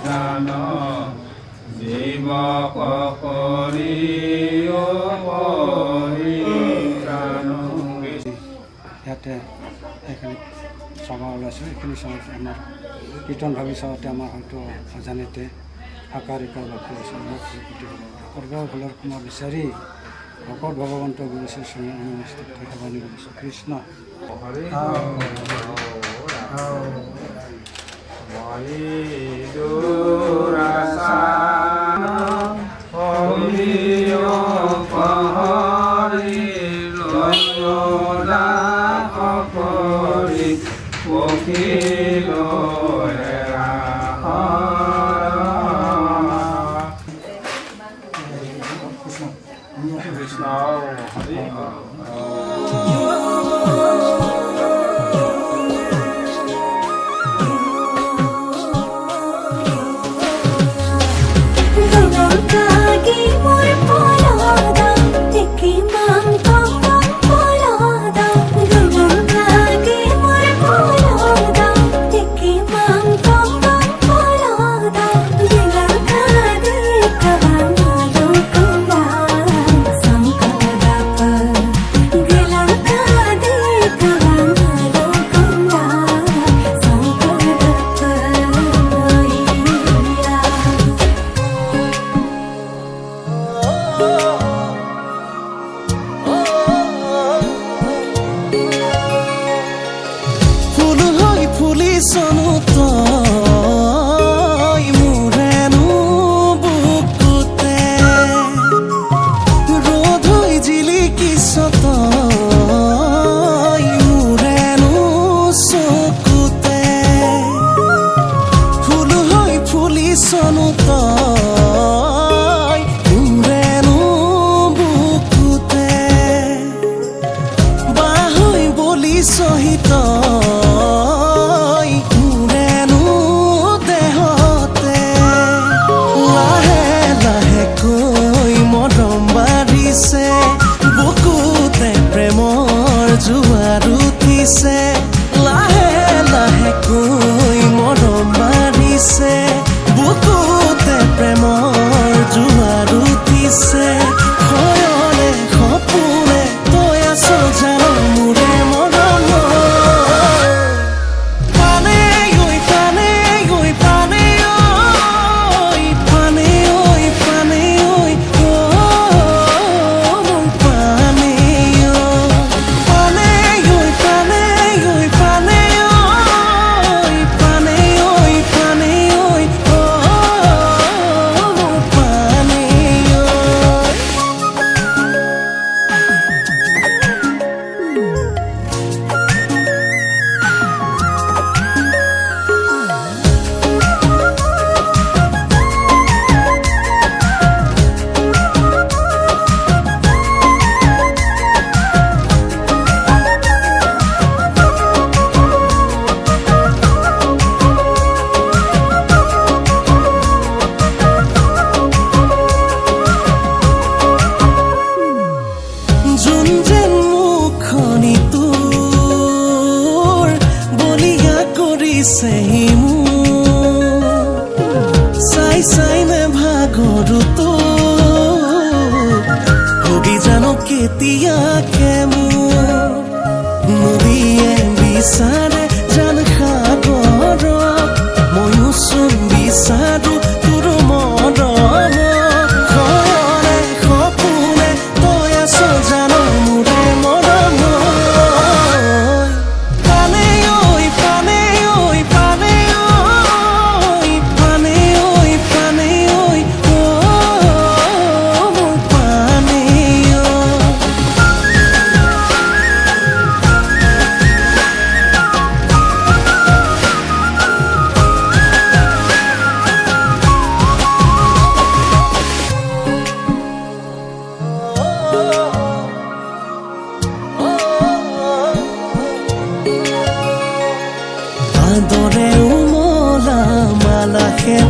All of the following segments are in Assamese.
পৰিত্ৰাণ জীৱক কৰি পৰিত্ৰাণ। ইয়াতে এইখিনি সভা ওলাইছোঁ। এইখিনি সভাতে আমাৰ কীৰ্তন ভাবি চাওঁতে আমাৰ হয়তো অজানিতে আকাৰ ইকাৰ বাক্য সৰ্বৰ ফলৰ ক্ষমা বিচাৰি ভকত ভগৱন্ত গুৰুশ্ৰী সেৱানি কৰিছোঁ। কৃষ্ণ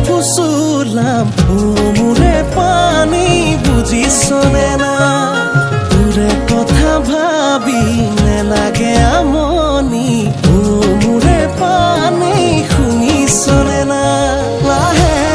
ফুসুলাম মোৰে পানি বুঝিছনে না তোৰে কথা ভাবি নেলাগে আমনি মোৰে পানি শুনিছনে না লাহে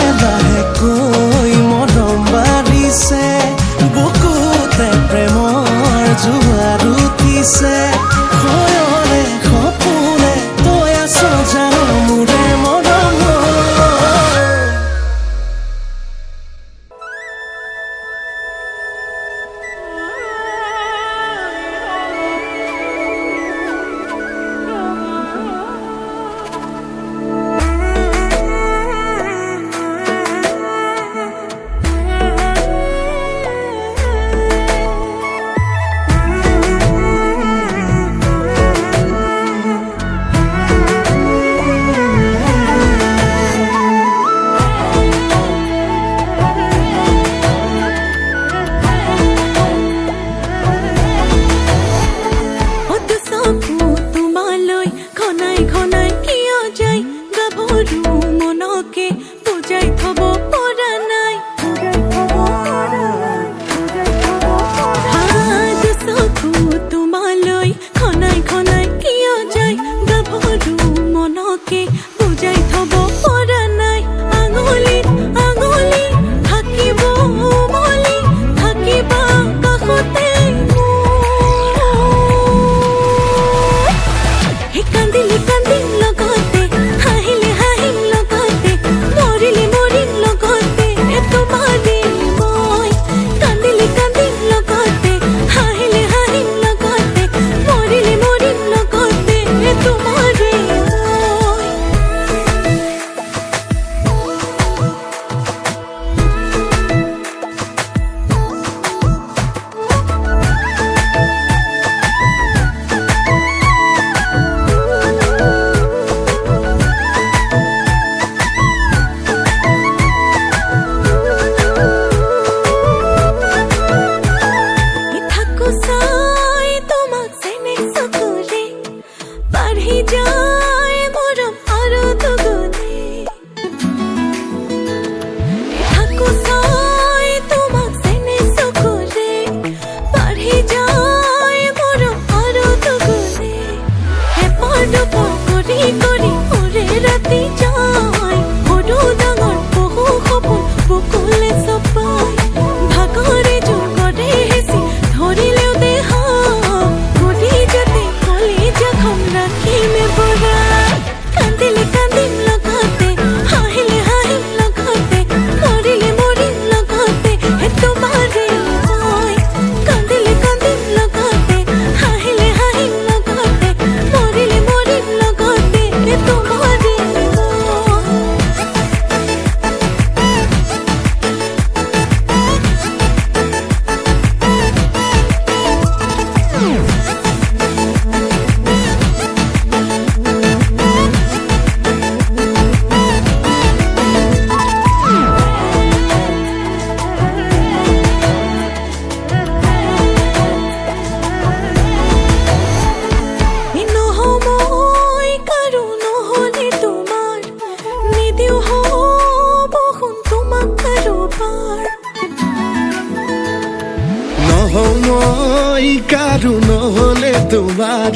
কাৰো নহলে তোমাৰ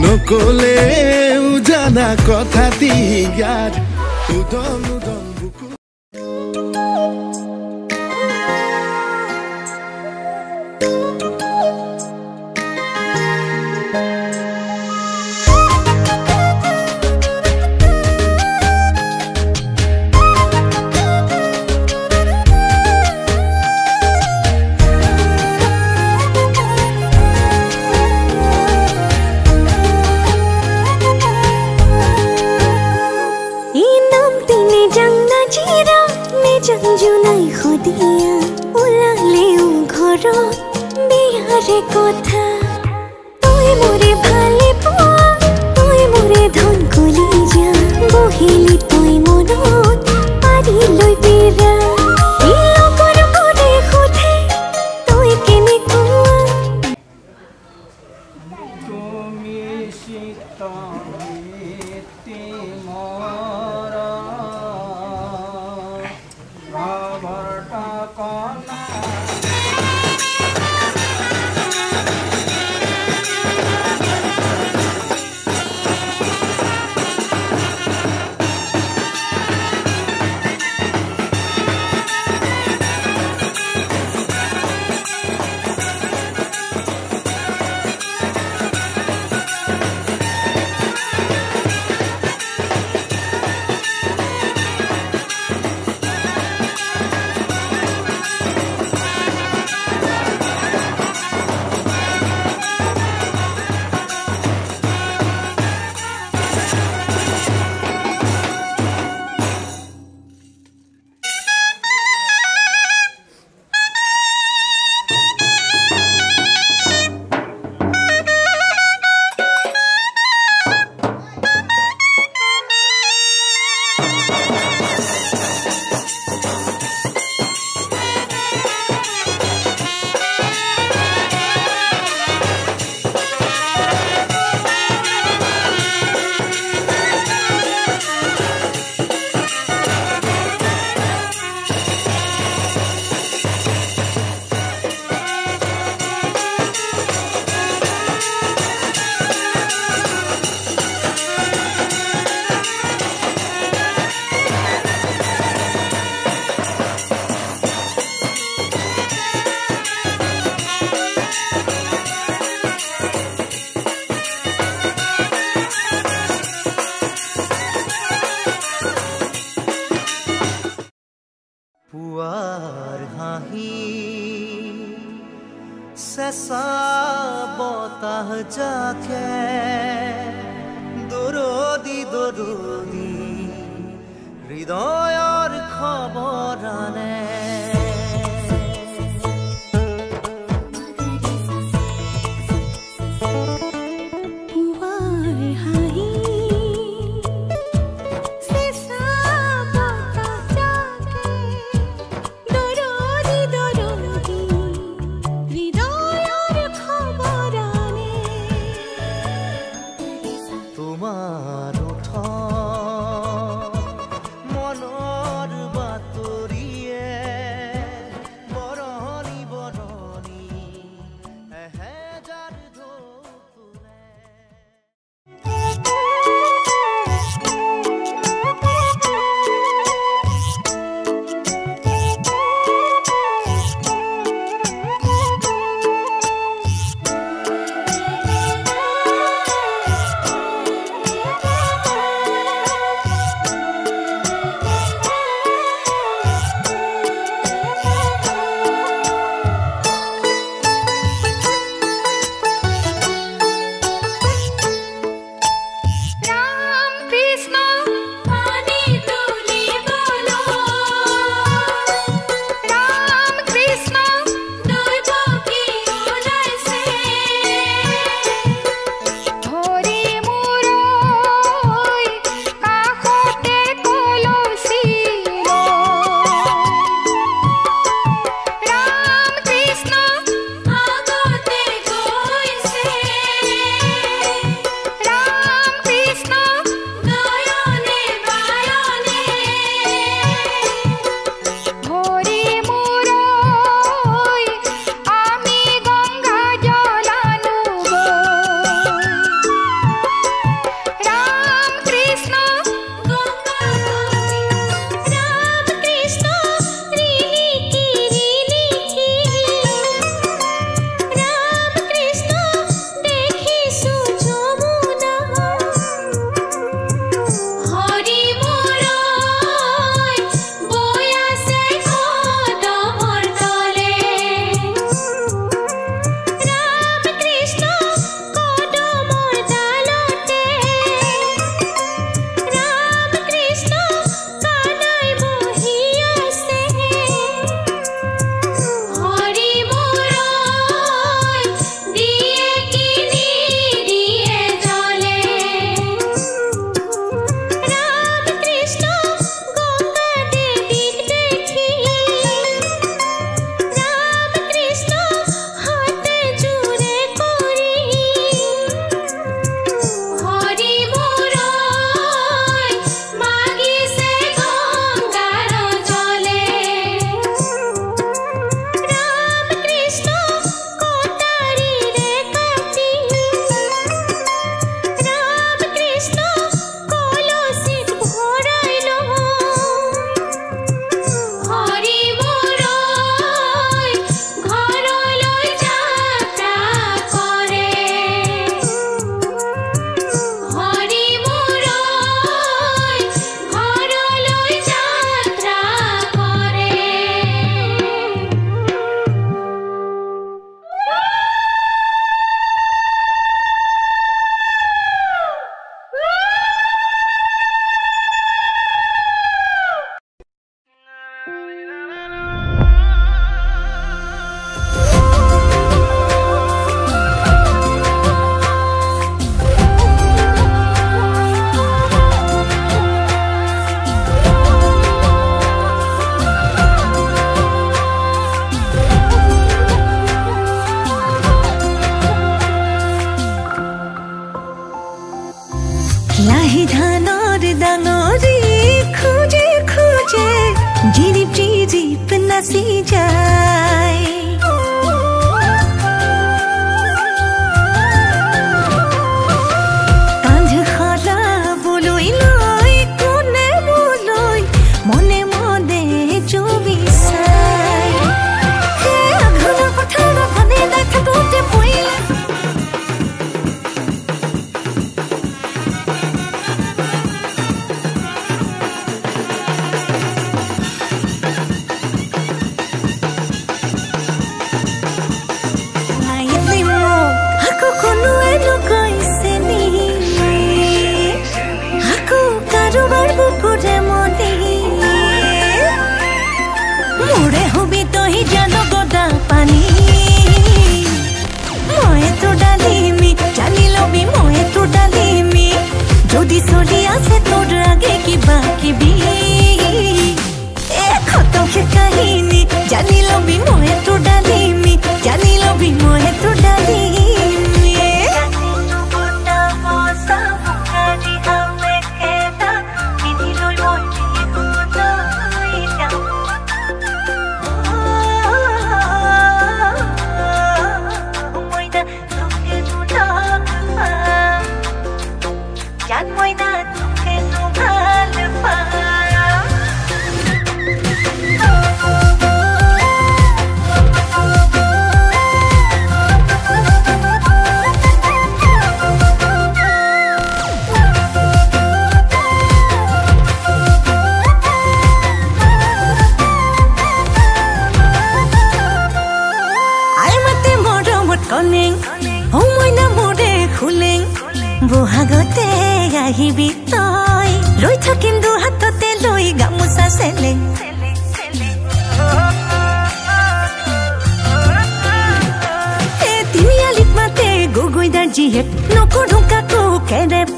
নকলে জানা কথা দিয়াৰ উদং উদং বুকু जुनाई खदिया उलालेउ घर बिहारे कथा तोय मोरे भाले पुआ तोय मोरे धन कली जा बहिली तोय मनत पारी लई बिरा इ लोकर मोरे खोथे तोय केने कुआ তুমি শীতমিতি মরা ভাবরটা কনা পুয়ার হাহি শেষা বতাহ যাকে দরদি দরদি হৃদয়ৰ খবৰ আনে মনৰ বাতৰিয়ে जिरिप जिरिप नाची যায় কান্ধ সলাবলৈ লৈ কোনে মোলৈ মনে মনে জুমি চাই সেই আঘোণৰ পথাৰত ভানে নাই থাকোঁতে পৰিলে যদি চলি আছে তোর আগে কিবা কিবি খতম সে কাহিনী জানি লবি মই তোর ডালিমি জানি লবি মই তোর ডালিমি বহাগতে আহিবি তই লৈ থাকিম দুহাততে লৈ গামোচা চেলেং তিনিআলিত মাতে গগৈদাৰ যিহেত নকৰো কাকো কেৰেপ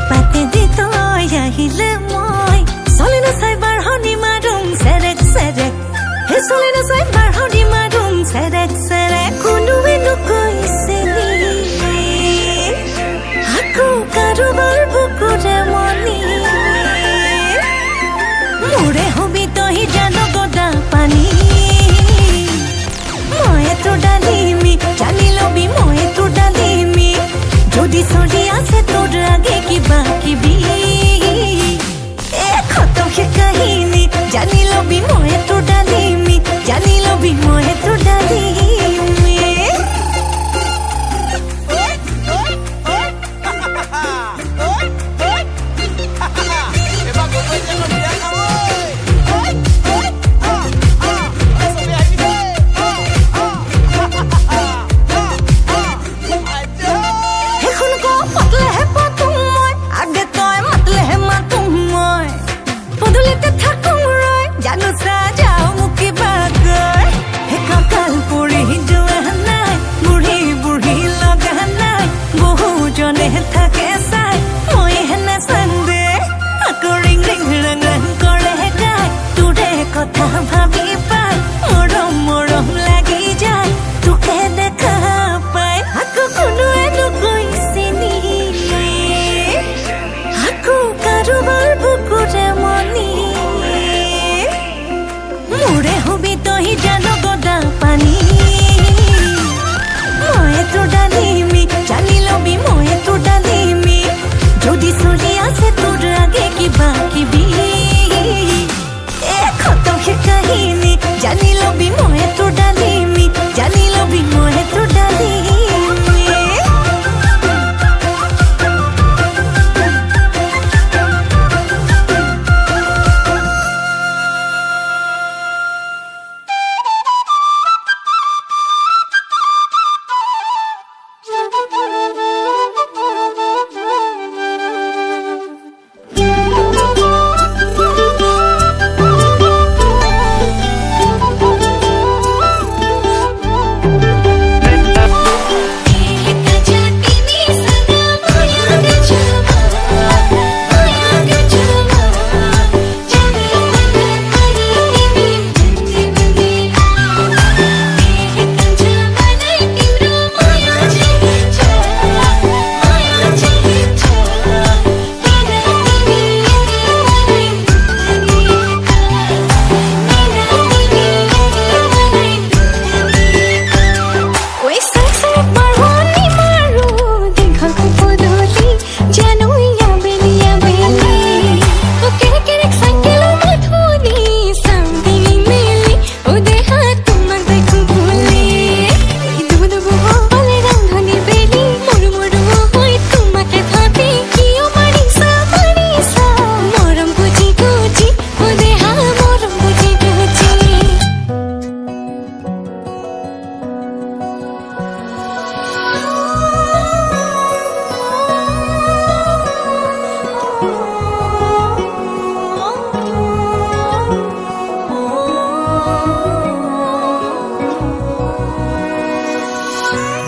পাতে দি তই আহিলে মই চলে নাচাই বাঢ়নি মাৰুং চেৰেক চেৰেক হে চলে নাচাই বাঢ়নি মাৰুং চেৰেক চেৰেক কোনোৱে নকৈছে কাৰোবাৰ বুকুৰে মনি মোৰে হবি তই জানো গদা পানী মই তোৰ ডালিমি জানি লবি মই তোৰ ডালিমি যদি চলি আছে তোৰ আগে কিবা কিবি খতম সে কাহিনী জানি লবি মই তোৰ ডালিমি জানি লবি মই তোৰ ডালিমি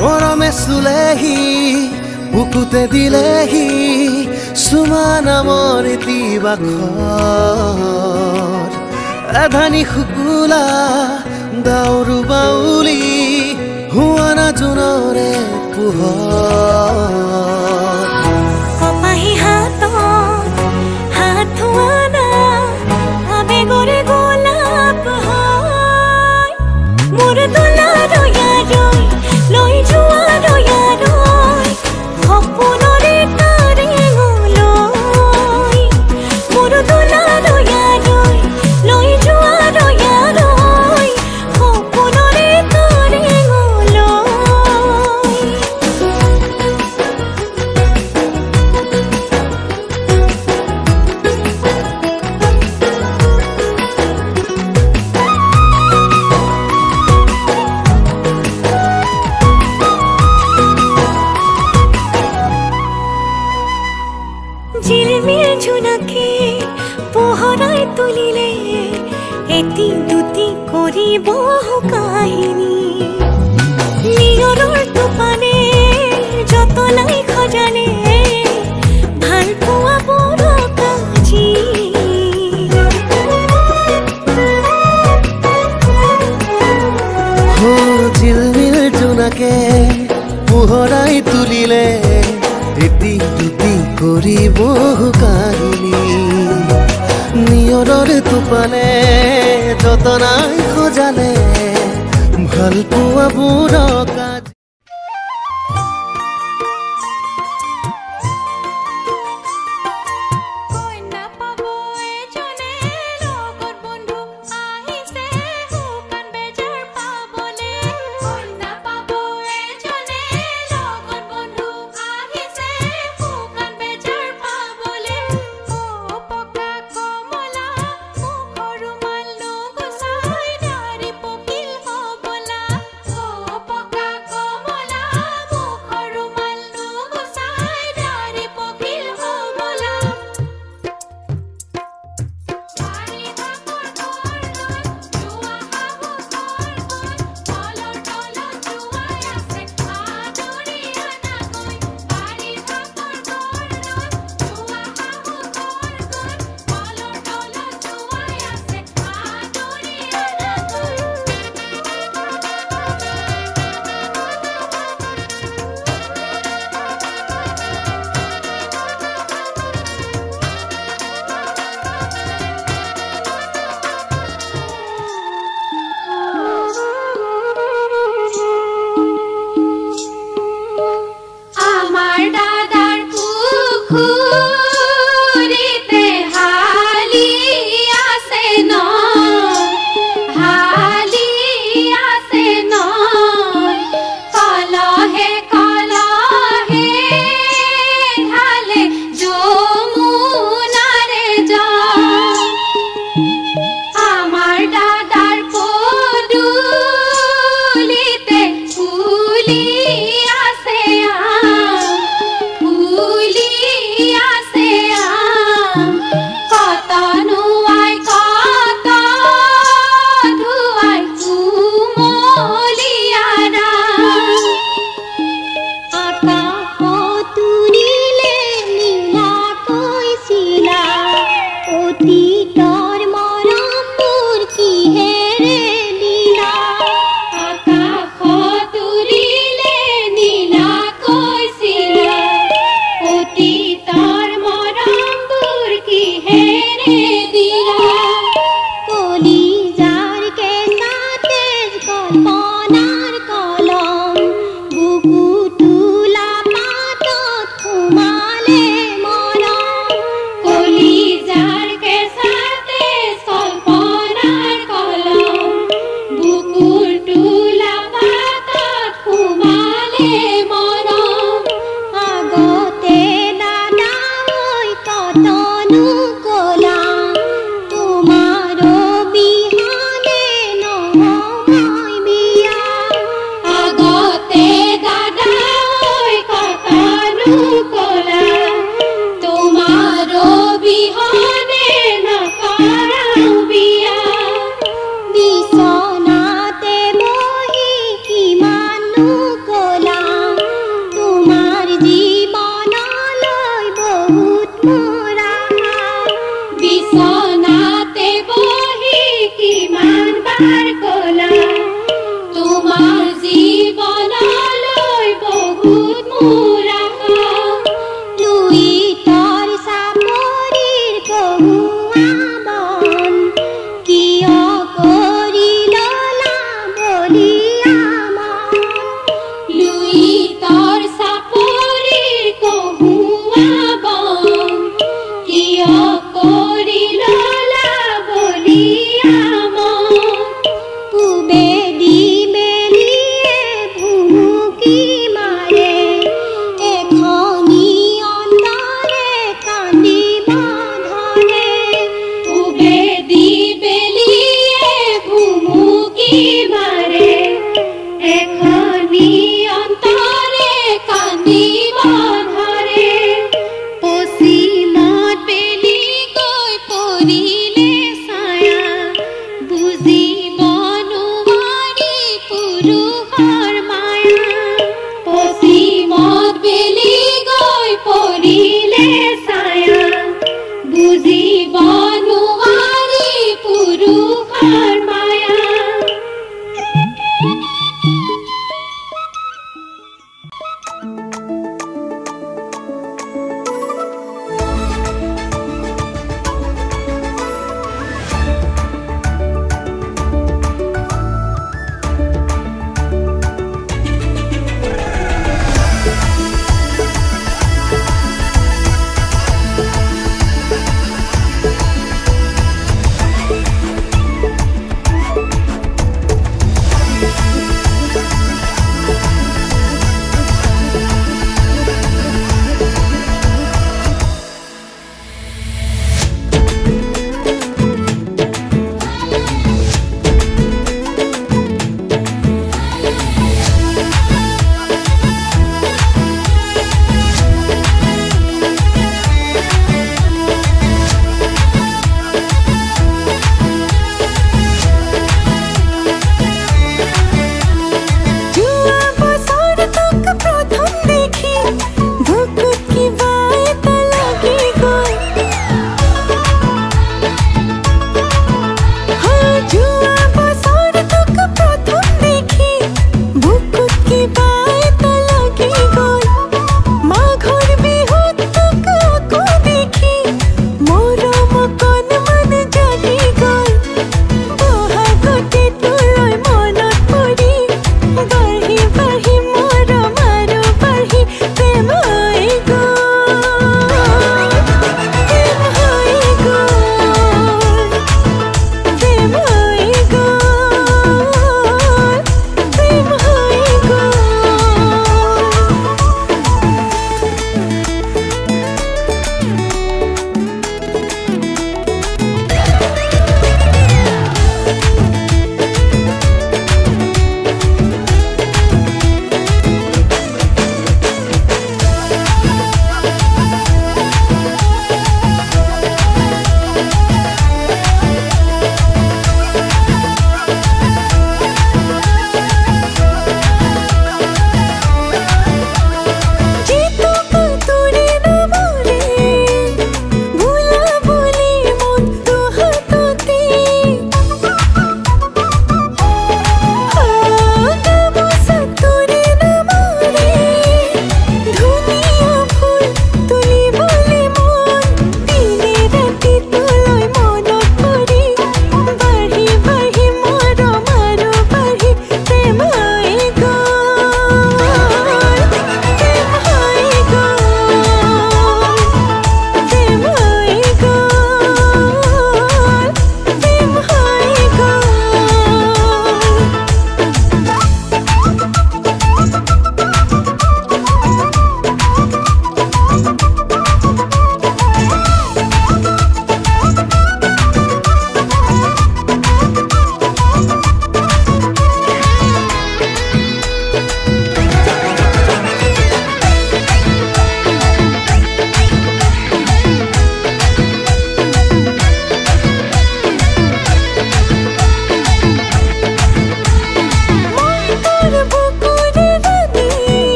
মৰমে চুলেহি বুকুতে দিলেহি চুমা নামৰ দিবাখৰ এধানি শুকুলা দাউৰু বাউলি হুৱানা জোনৰে পোহৰ কপাহী হাতত হাত ধোৱানা আবেগৰে গোলাপ হয় মোৰ দোলাৰো ইয়াৰৈ লৈ যোৱাৰো ইয়াৰৈ সপোনৰে তাৰেঙলৈ মোৰ দোলাৰো ইয়াৰৈ লৈ যোৱাৰো ইয়াৰৈ সপোনৰে তাৰেঙলৈ জিলমিল জোনাকে পোহৰাই তুলিলে এটি দুটি কৰিব কাহিনী নিয়ৰৰ টোপানে যতনাই খজালে ভাল পোৱা বৰ কাজি জিলমিল জোনাকে পোহৰাই তুলিলে এটি দুটি কৰিব কাহিনী নিয়ৰৰ টোপানে যতনাই খজালে ভাল পোৱা বুঢ় কাজ পকা আশাৰ কলা তোমাৰ জীৱনলৈ বহুত মোৰ আশা লুইতৰ চাপৰিৰ কহুৱা মন কিয় কৰি ললা বলিয়া মন লুইতৰ চাপৰিৰ কহুৱা মন কিয় কৰি ললা বলিয়া মন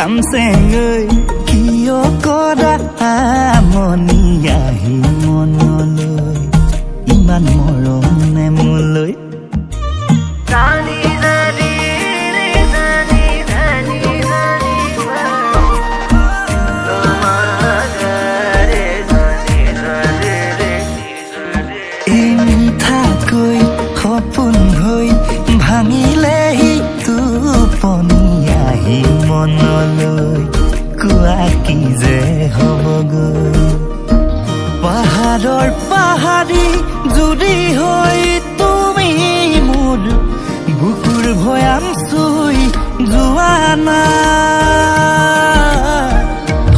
খামচেঙৈ কিয় কৰা আমনি আহি মনলৈ ইমান মৰম নে মোলৈ সপোন হৈ ভাঙিলেহি টোপনি আহি মনলৈ কোৱা কি যে হ'বগৈ পাহাৰৰ পাহাৰী জুৰি হৈ তুমি মোৰ বুকুৰ ভৈয়াম চুই যোৱা না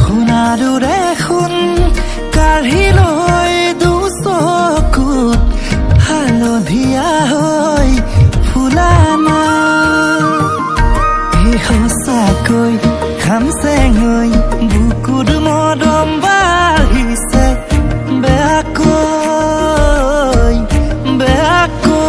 সোণাৰুৰে সোণ কাঢ়ি লৈ দুচকুত হালধীয়া হৈ ফুলানা এই সঁচাকৈ খামচেঙৈ বুকুৰ মৰম বাঢ়িছে বেয়াকৈ বেয়াকৈ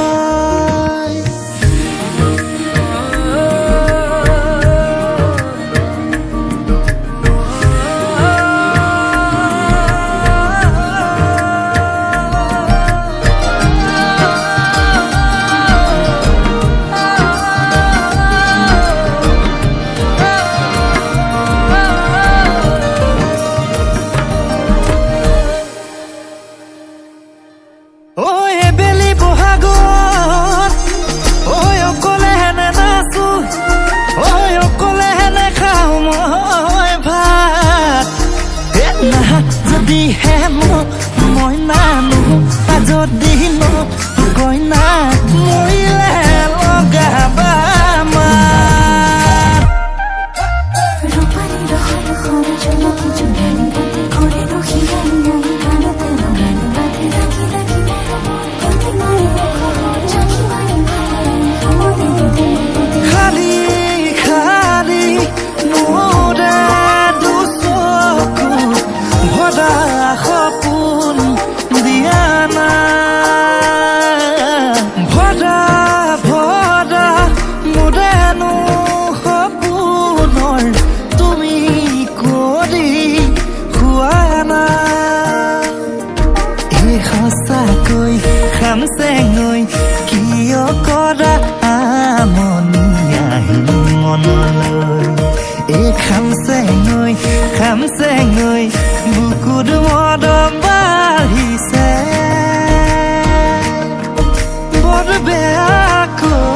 মই নানো যদি নকয় না মৰিলে লগাবা খালি খালি মোৰে দুচকু ভৰা সপোন দিয়া না ভৰা ভৰা মোৰেনো সপোনৰ তুমি কৰি খোৱা না এই সঁচাকৈ খামচেঙৈ কিয় কৰা আমনি আহি মনলৈ এই খামচেঙৈ খামচেঙৈ বুকুৰ মৰম বাঢ়িছে বৰ বেয়াকৈ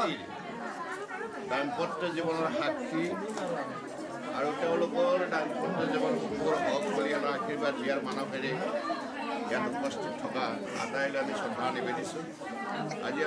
আছিল দাম্পত্য জীৱনৰ সাক্ষী আৰু তেওঁলোকৰ দাম্পত্য জীৱন সুখৰ হওক পৰিয়ালৰ আশীৰ্বাদ দিয়াৰ মানসেৰে ইয়াত উপস্থিত থকা আটাইলৈ আমি শ্ৰদ্ধা নিবেদিছোঁ আজি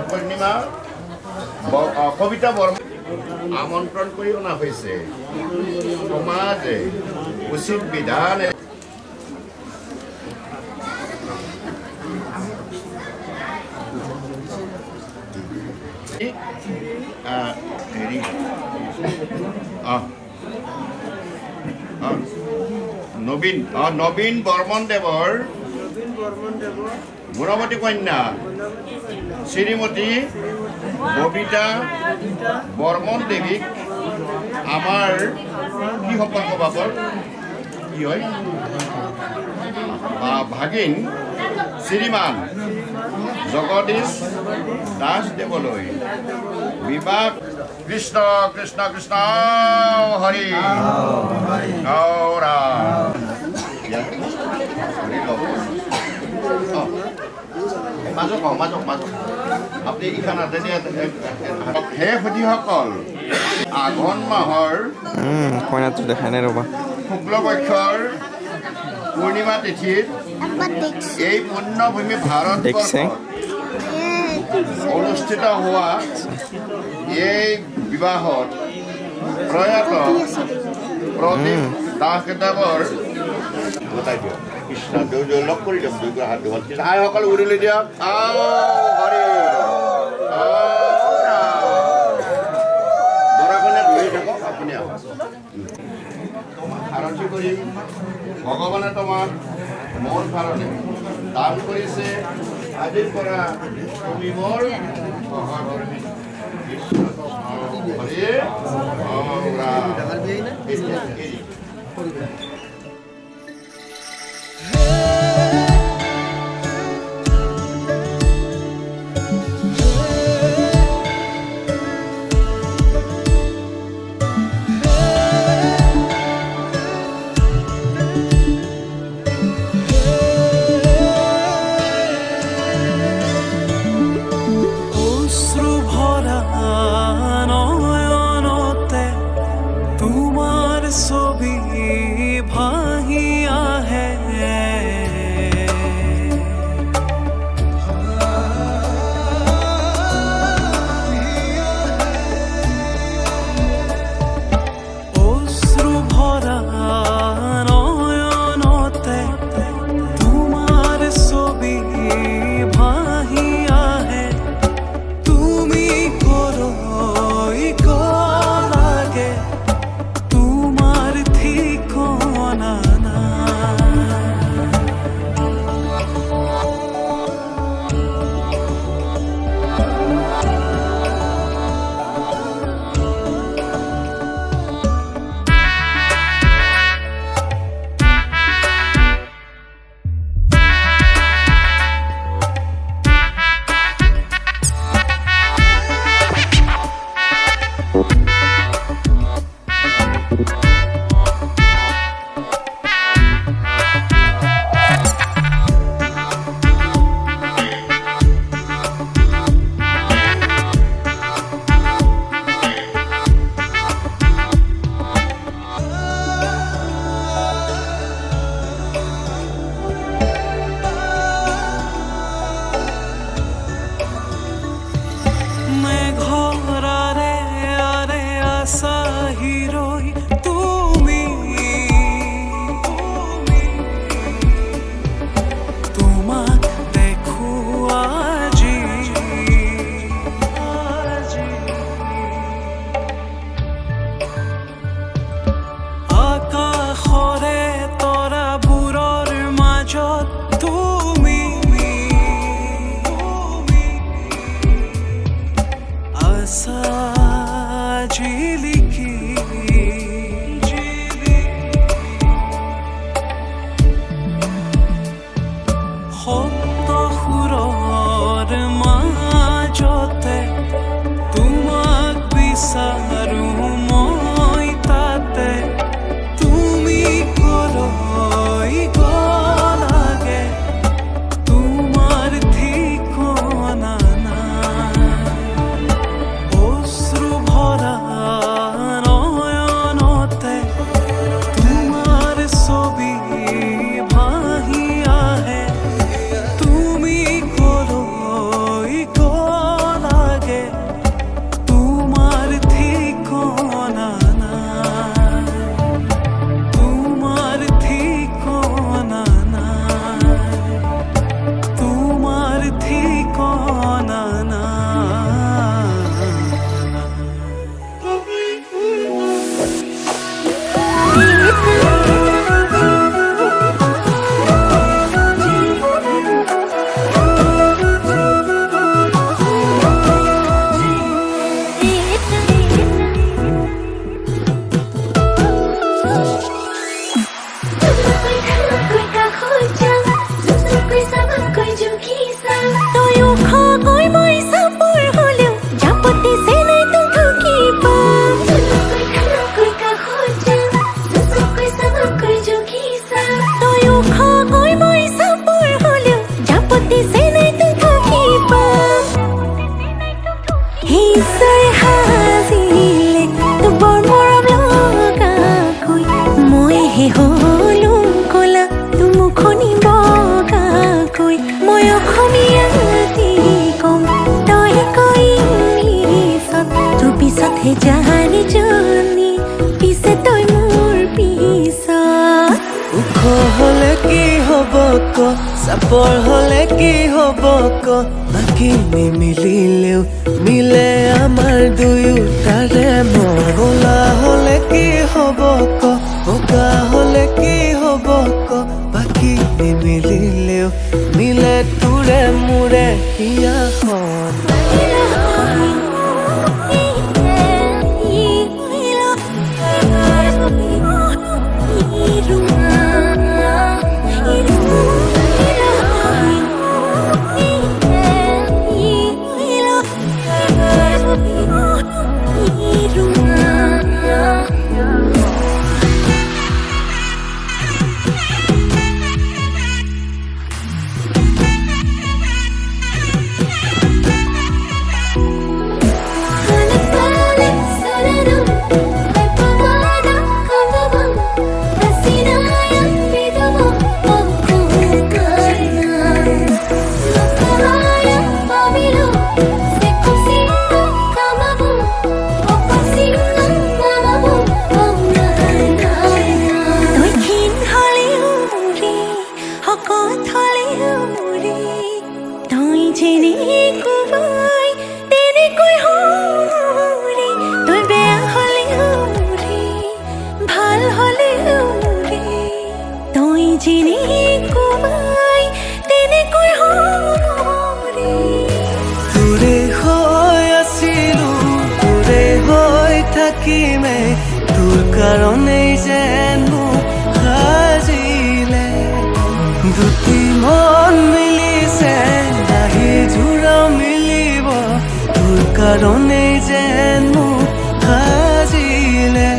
পূৰ্ণিমা কবিতা বৰ্মন আমন্ত্ৰণ কৰি অনা হৈছে সমাজে উচিত বিধান নবীন বৰ্মন দেৱৰ গুণৱতী কন্যা শ্ৰীমতী ববিতা বৰ্মন দেৱীক আমাৰ কি সম্পৰ্ক বাবৰ কি হয় ভাগিন শ্ৰীমান জগদীশ দাস দেৱলৈ বিবাহ কৃষ্ণ কৃষ্ণ কৃষ্ণ হৰি গৌৰা আপুনি ইখানাতে হে সুধীসকল আঘোণ মাহৰ কইনাটো দেখাই নাই ৰ'বা শুক্লপক্ষৰ পূৰ্ণিমা তিথিত এই পুণ্যভূমি ভাৰতবৰ্ষত অনুষ্ঠিত হোৱা এই বিবাহত প্ৰয়াত প্ৰদীপ দাসদেৱৰ গোটাই দিয়ক কৃষ্ণ দেউ লগ কৰি দিয়ক দুয়োগৰাকী হাত দুখন কৃষ্ণ আইসকল উৰুলি দিয়ক হৰি দৰাকনে ধৰি থাকক আপুনি আৰতি কৰি ভগৱানে তোমাক মোৰ কাৰণে দান কৰিছে আজিৰ পৰা তুমি মোৰ সহধৰ্মী চাপৰ হলে কি হব ক বাকী নিমিলিলেও মিলে আমাৰ দুয়োটাৰে মন বলা হলে কি হব ক বগা হলে কি হব ক বাকী নিমিলিলেও মিলে তোৰে মোৰে হিয়াখন তোৰ কাৰণেই যেন মোক সাজিলে দুটি মন মিলিছে নাহি জোৰা মিলিব তোৰ কাৰণেই যেন মোক সাজিলে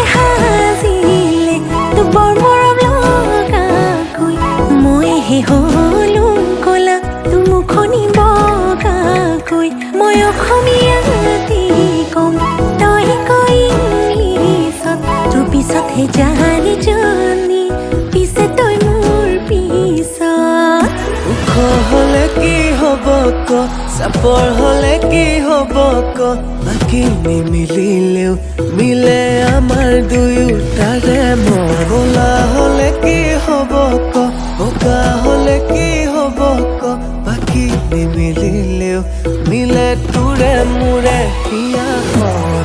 সাজিলে তো বৰ মৰম লগাকৈ মই হে হলো কলা তো মুখনি বগাকৈ মই অসমীয়াতে কম তই কৈ ইংলিছত তোৰ পিছতহে জানি জানি পিছে তই মোৰ পিছত ওখ হলে কি হব ক চাপৰ হলে কি হব ক বাকী নিমিলিলেও মিলে আমাৰ দুয়োটাৰে মন বলা হলে কি হব ক বগা হলে কি হব ক বাকী নিমিলিলেও মিলে তোৰে মোৰে হিয়াখন